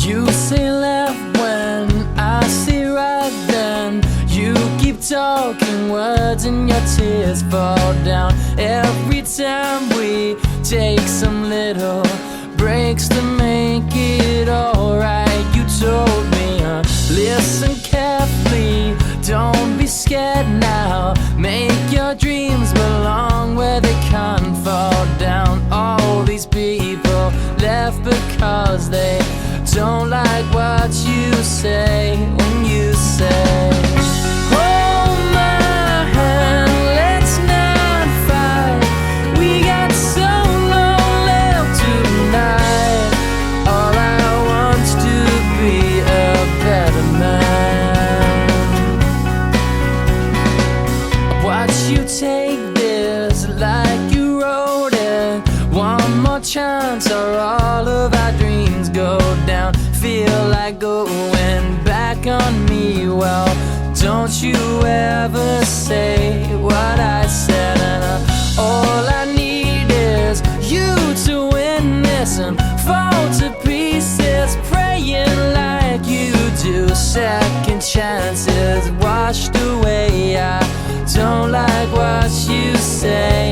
You say left when I say right then. You keep talking words and your tears fall down. Every time we take some little breaks to make it alright. You told me, listen carefully, don't be scared now. Make your dreams belong where they can't fall down. All these people left because they don't like what you say. When you say, hold my hand, let's not fight. We got so long left tonight. All I want's to be a better man. Watch you take this like you wrote it. One more chance or all of our dreams go down. Feel like going back on me. Well, don't you ever say what I said. And all I need is you to win this and fall to pieces, praying like you do. Second chances washed away. I don't like what you say.